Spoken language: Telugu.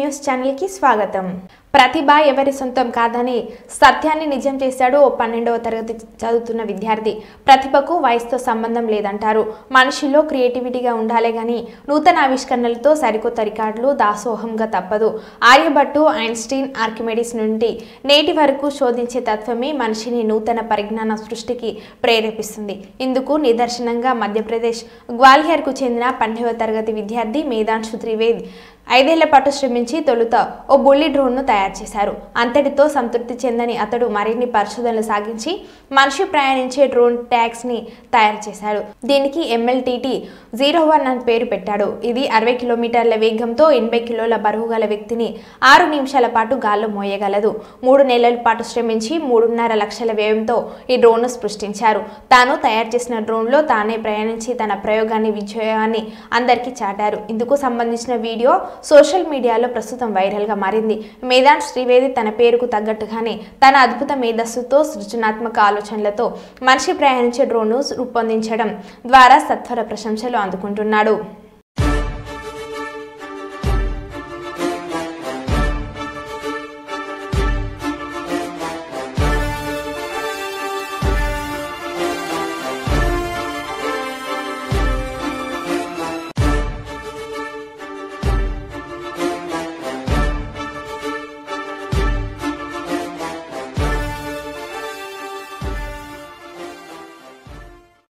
న్యూస్ ఛానల్ కి స్వాగతం। ప్రతిభ ఎవరి సొంతం కాదని సత్యాన్ని నిజం చేశాడు ఓ 12వ తరగతి చదువుతున్న విద్యార్థి। ప్రతిభకు వయసుతో సంబంధం లేదంటారు। మనిషిలో క్రియేటివిటీగా ఉండాలే గాని నూతన ఆవిష్కరణలతో సరికొత్త రికార్డులు దాసోహంగా తప్పదు। ఆర్యభట్టు, ఐన్స్టీన్, ఆర్కిమెడిస్ నుండి నేటి వరకు శోధించే తత్వమే మనిషిని నూతన పరిజ్ఞాన సృష్టికి ప్రేరేపిస్తుంది। ఇందుకు నిదర్శనంగా మధ్యప్రదేశ్ గ్వాలియర్కు చెందిన 12వ తరగతి విద్యార్థి మేధాంశు త్రివేది 5 ఏళ్ల పాటు శ్రమించి తొలుత ఓ బుల్లి డ్రోన్ను తయారు చేశారు। అంతటితో సంతృప్తి చెందని అతడు మరిన్ని పరిశోధనలు సాగించి మనిషి ప్రయాణించే డ్రోన్ ట్యాక్స్ని తయారు చేశాడు। దీనికి MLTT-01 అని పేరు పెట్టాడు। ఇది 60 కిలోమీటర్ల వేగంతో 80 కిలోల బరువు గల వ్యక్తిని 6 నిమిషాల పాటు గాల్లో మోయగలదు। 3 నెలల పాటు శ్రమించి 3.5 లక్షల వ్యయంతో ఈ డ్రోన్ను సృష్టించారు। తాను తయారు చేసిన డ్రోన్లో తానే ప్రయాణించి తన ప్రయోగాన్ని విజయాన్ని అందరికీ చాటారు। ఇందుకు సంబంధించిన వీడియో సోషల్ మీడియాలో ప్రస్తుతం వైరల్ గా మారింది। మేధాంశు త్రివేది తన పేరుకు తగ్గట్టుగానే తన అద్భుత మేధస్సుతో సృజనాత్మక ఆలోచనలతో మనిషి ప్రయాణించే డ్రోన్ను రూపొందించడం ద్వారా సత్వర ప్రశంసలు అందుకుంటున్నాడు।